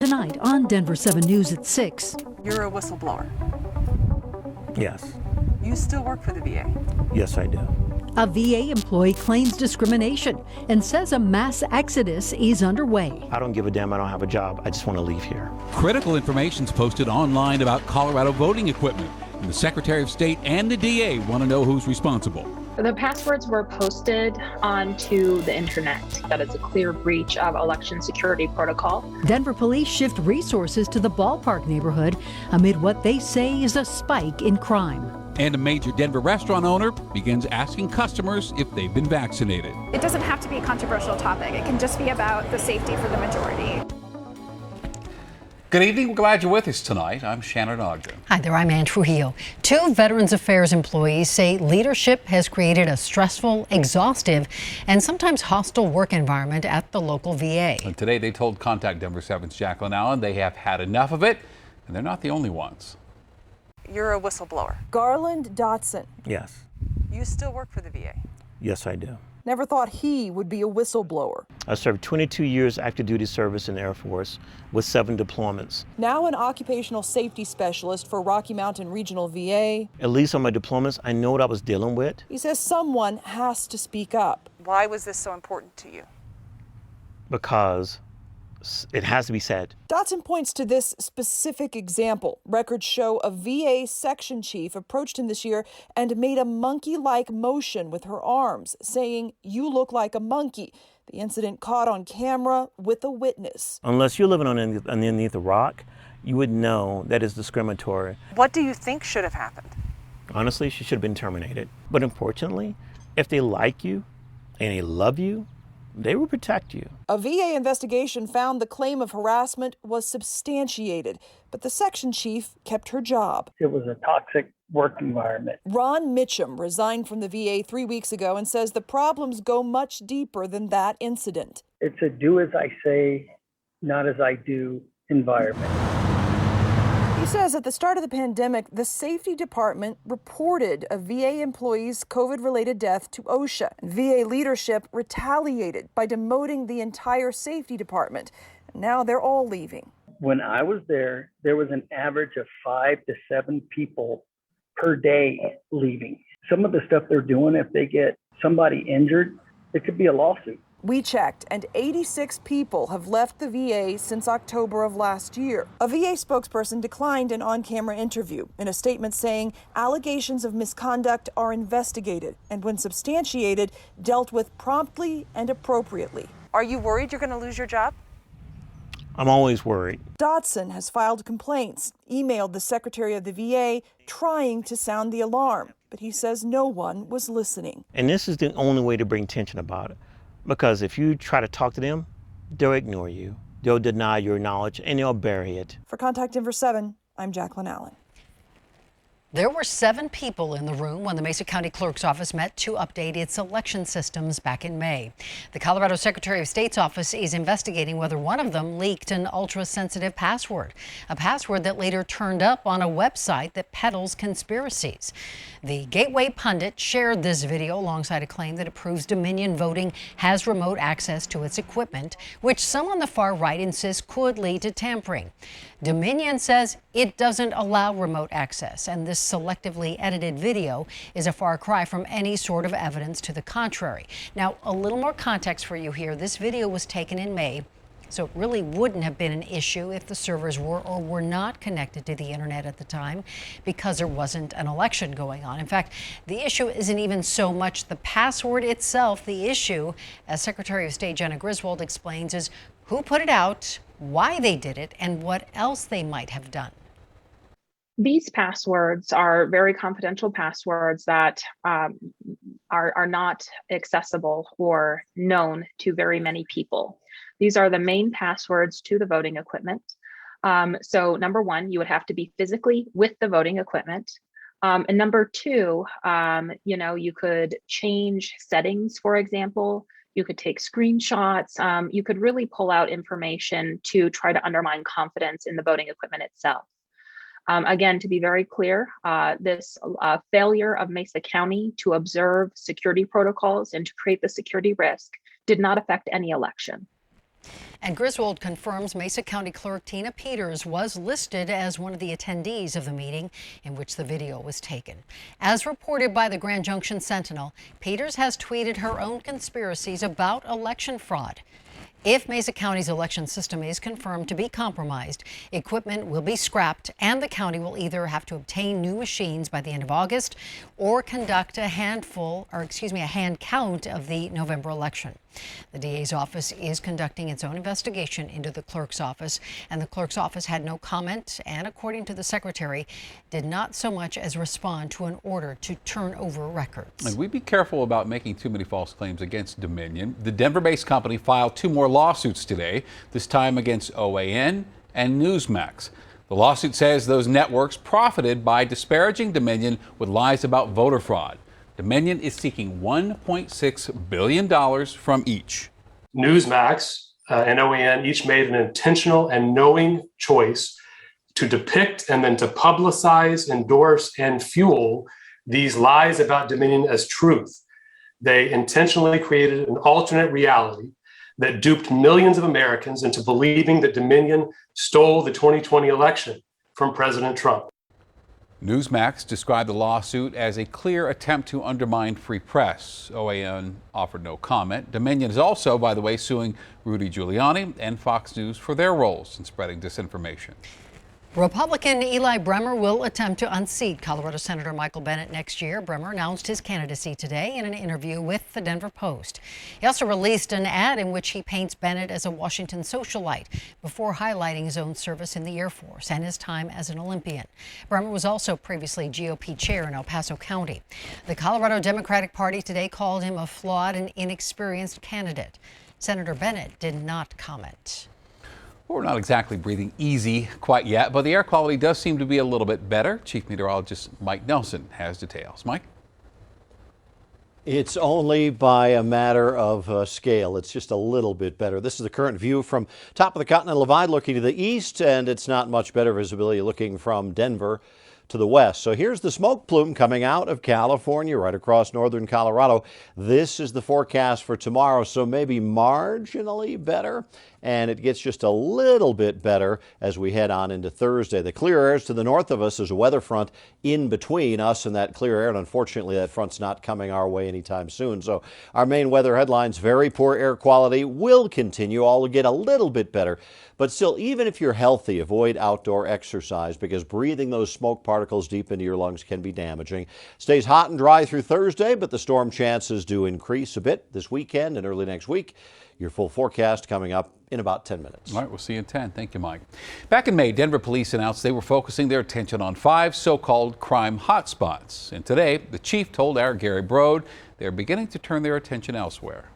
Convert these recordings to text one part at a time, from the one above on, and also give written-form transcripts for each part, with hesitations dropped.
tonight on Denver7 News at 6. You're a whistleblower. Yes. You still work for the VA. Yes, I do. A VA employee claims discrimination and says a mass exodus is underway. I don't give a damn. I don't have a job. I just want to leave here. Critical information's posted online about Colorado voting equipment. And the Secretary of State and the DA want to know who's responsible. The passwords were posted onto the internet. That is a clear breach of election security protocol. Denver police shift resources to the ballpark neighborhood amid what they say is a spike in crime. And a major Denver restaurant owner begins asking customers if they've been vaccinated. It doesn't have to be a controversial topic. It can just be about the safety for the majority. Good evening. We're glad you're with us tonight. I'm Shannon Ogden. Hi there, I'm Ann Trujillo. Two Veterans Affairs employees say leadership has created a stressful, exhaustive, and sometimes hostile work environment at the local VA. And today they told Contact Denver7's Jacqueline Allen they have had enough of it, and they're not the only ones. You're a whistleblower. Garland Dotson. Yes. You still work for the VA. Yes, I do. Never thought he would be a whistleblower. I served 22 years active duty service in the Air Force with 7 deployments. Now an occupational safety specialist for Rocky Mountain Regional VA. At least on my deployments, I know what I was dealing with. He says someone has to speak up. Why was this so important to you? Because it has to be said. Dotson points to this specific example. Records show a VA section chief approached him this year and made a monkey-like motion with her arms, saying, "You look like a monkey." The incident caught on camera with a witness. Unless you're living underneath a rock, you would know that is discriminatory. What do you think should have happened? Honestly, she should have been terminated. But unfortunately, if they like you and they love you, they will protect you. A VA investigation found the claim of harassment was substantiated, but the section chief kept her job. It was a toxic work environment. Ron Mitchum resigned from the VA 3 weeks ago and says the problems go much deeper than that incident. It's a do as I say, not as I do environment. He says at the start of the pandemic, the safety department reported a VA employee's COVID-related death to OSHA. VA leadership retaliated by demoting the entire safety department. Now they're all leaving. When I was there was an average of 5 to 7 people per day leaving. Some of the stuff they're doing, if they get somebody injured, it could be a lawsuit. We checked, and 86 people have left the VA since October of last year. A VA spokesperson declined an on-camera interview in a statement saying allegations of misconduct are investigated and, when substantiated, dealt with promptly and appropriately. Are you worried you're going to lose your job? I'm always worried. Dotson has filed complaints, emailed the Secretary of the VA, trying to sound the alarm, but he says no one was listening. And this is the only way to bring tension about it. Because if you try to talk to them, they'll ignore you, they'll deny your knowledge, and they'll bury it. For Contact Denver7, I'm Jacqueline Allen. There were 7 people in the room when the Mesa County Clerk's office met to update its election systems back in May. The Colorado Secretary of State's office is investigating whether one of them leaked an ultra-sensitive password, a password that later turned up on a website that peddles conspiracies. The Gateway pundit shared this video alongside a claim that it proves Dominion Voting has remote access to its equipment, which some on the far right insist could lead to tampering. Dominion says it doesn't allow remote access, and this selectively edited video is a far cry from any sort of evidence to the contrary. Now, a little more context for you here. This video was taken in May, so it really wouldn't have been an issue if the servers were or were not connected to the internet at the time, because there wasn't an election going on. In fact, the issue isn't even so much the password itself. The issue, as Secretary of State Jenna Griswold explains, is who put it out, why they did it, and what else they might have done. These passwords are very confidential passwords that are not accessible or known to very many people. These are the main passwords to the voting equipment. So number one, you would have to be physically with the voting equipment. And number two, you could change settings, for example. You could take screenshots. You could really pull out information to try to undermine confidence in the voting equipment itself. Again, to be very clear, this failure of Mesa County to observe security protocols and to create the security risk did not affect any election. And Griswold confirms Mesa County Clerk Tina Peters was listed as one of the attendees of the meeting in which the video was taken. As reported by the Grand Junction Sentinel, Peters has tweeted her own conspiracies about election fraud. If Mesa County's election system is confirmed to be compromised, equipment will be scrapped and the county will either have to obtain new machines by the end of August or conduct a hand count of the November election. The DA's office is conducting its own investigation into the clerk's office, and the clerk's office had no comment and, according to the secretary, did not so much as respond to an order to turn over records. And we'd be careful about making too many false claims against Dominion. The Denver-based company filed 2 more lawsuits today, this time against OAN and Newsmax. The lawsuit says those networks profited by disparaging Dominion with lies about voter fraud. Dominion is seeking $1.6 billion from each. Newsmax and OAN each made an intentional and knowing choice to depict and then to publicize, endorse, and fuel these lies about Dominion as truth. They intentionally created an alternate reality that duped millions of Americans into believing that Dominion stole the 2020 election from President Trump. Newsmax described the lawsuit as a clear attempt to undermine free press. OAN offered no comment. Dominion is also, by the way, suing Rudy Giuliani and Fox News for their roles in spreading disinformation. Republican Eli Bremer will attempt to unseat Colorado Senator Michael Bennet next year. Bremer announced his candidacy today in an interview with the Denver Post. He also released an ad in which he paints Bennet as a Washington socialite before highlighting his own service in the Air Force and his time as an Olympian. Bremer was also previously GOP chair in El Paso County. The Colorado Democratic Party today called him a flawed and inexperienced candidate. Senator Bennet did not comment. We're not exactly breathing easy quite yet, but the air quality does seem to be a little bit better. Chief Meteorologist Mike Nelson has details. Mike? It's only by a matter of scale. It's just a little bit better. This is the current view from top of the Continental Divide looking to the east, and it's not much better visibility looking from Denver to the west. So here's the smoke plume coming out of California right across northern Colorado. This is the forecast for tomorrow, so maybe marginally better, and it gets just a little bit better as we head on into Thursday. The clear air is to the north of us. There's a weather front in between us and that clear air, and unfortunately that front's not coming our way anytime soon. So our main weather headlines: very poor air quality will continue. All will get a little bit better, but still, even if you're healthy, avoid outdoor exercise because breathing those smoke particles deep into your lungs can be damaging. Stays hot and dry through Thursday, but the storm chances do increase a bit this weekend and early next week. Your full forecast coming up in about 10 minutes. All right, we'll see you in 10. Thank you, Mike. Back in May, Denver police announced they were focusing their attention on 5 so-called crime hotspots. And today, the chief told our Gary Brode they're beginning to turn their attention elsewhere.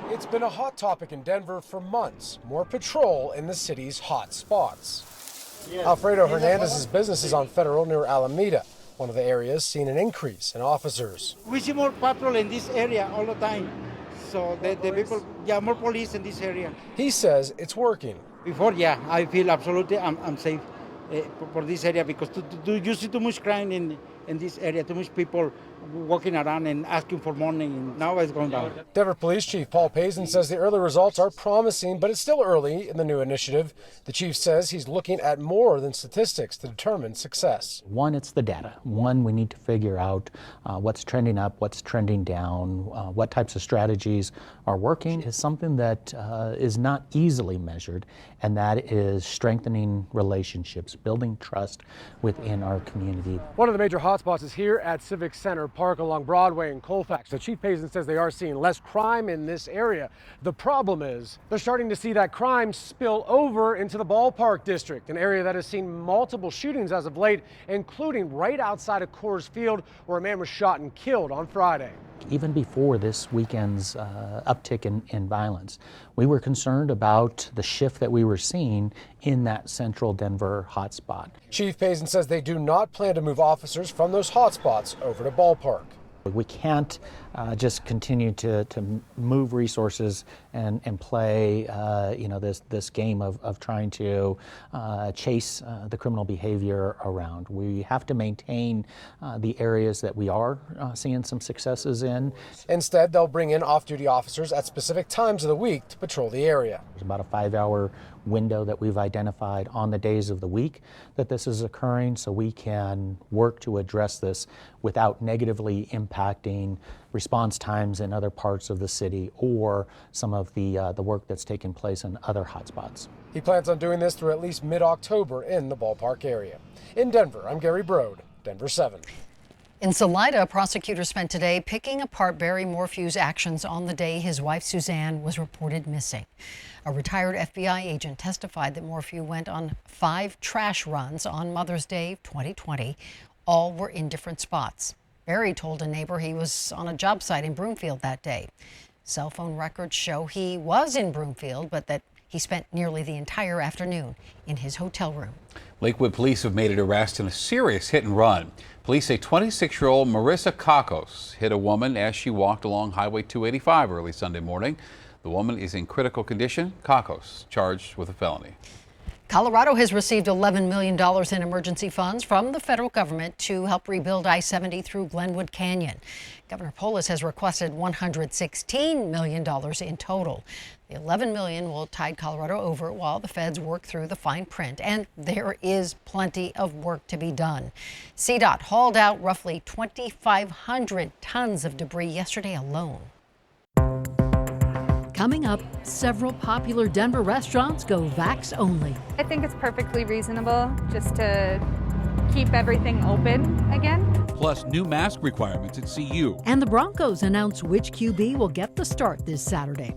It's been a hot topic in Denver for months. More patrol in the city's hot spots. Alfredo Hernandez's business is on Federal near Alameda, one of the areas seeing an increase in officers. We see more patrol in this area all the time. So the people, more police in this area. He says it's working. Before, I feel absolutely I'm safe for this area because you see too much crime in this area, too much people walking around and asking for money, and now it's going down. Denver Police Chief Paul Pazin says the early results are promising, but it's still early in the new initiative. The chief says he's looking at more than statistics to determine success. One, it's the data. One, we need to figure out what's trending up, what's trending down, what types of strategies are working. Is something that is not easily measured, and that is strengthening relationships, building trust within our community. One of the major hotspots is here at Civic Center Park along Broadway and Colfax. So Chief Pazin says they are seeing less crime in this area. The problem is they're starting to see that crime spill over into the ballpark district, an area that has seen multiple shootings as of late, including right outside of Coors Field where a man was shot and killed on Friday. Even before this weekend's uptick in violence, we were concerned about the shift that we were seeing in that central Denver hotspot. Chief Pazin says they do not plan to move officers from those hotspots over to ballpark. We can't just continue to move resources and play, this game of trying to chase the criminal behavior around. We have to maintain the areas that we are seeing some successes in. Instead, they'll bring in off-duty officers at specific times of the week to patrol the area. There's about a 5-hour window that we've identified on the days of the week that this is occurring, so we can work to address this without negatively impacting response times in other parts of the city or some of the work that's taking place in other hotspots. He plans on doing this through at least mid-October in the ballpark area. In Denver, I'm Gary Brode, Denver7. In Salida, prosecutors spent today picking apart Barry Morphew's actions on the day his wife Suzanne was reported missing. A retired FBI agent testified that Morphew went on 5 trash runs on Mother's Day 2020. All were in different spots. Barry told a neighbor he was on a job site in Broomfield that day. Cell phone records show he was in Broomfield, but that he spent nearly the entire afternoon in his hotel room. Lakewood police have made an arrest in a serious hit and run. Police say 26-year-old Marissa Kakos hit a woman as she walked along Highway 285 early Sunday morning. The woman is in critical condition. Kakos charged with a felony. Colorado has received $11 million in emergency funds from the federal government to help rebuild I-70 through Glenwood Canyon. Governor Polis has requested $116 million in total. The $11 million will tide Colorado over while the feds work through the fine print, and there is plenty of work to be done. CDOT hauled out roughly 2,500 tons of debris yesterday alone. Coming up, several popular Denver restaurants go vax only. I think it's perfectly reasonable just to keep everything open again. Plus new mask requirements at CU. And the Broncos announce which QB will get the start this Saturday.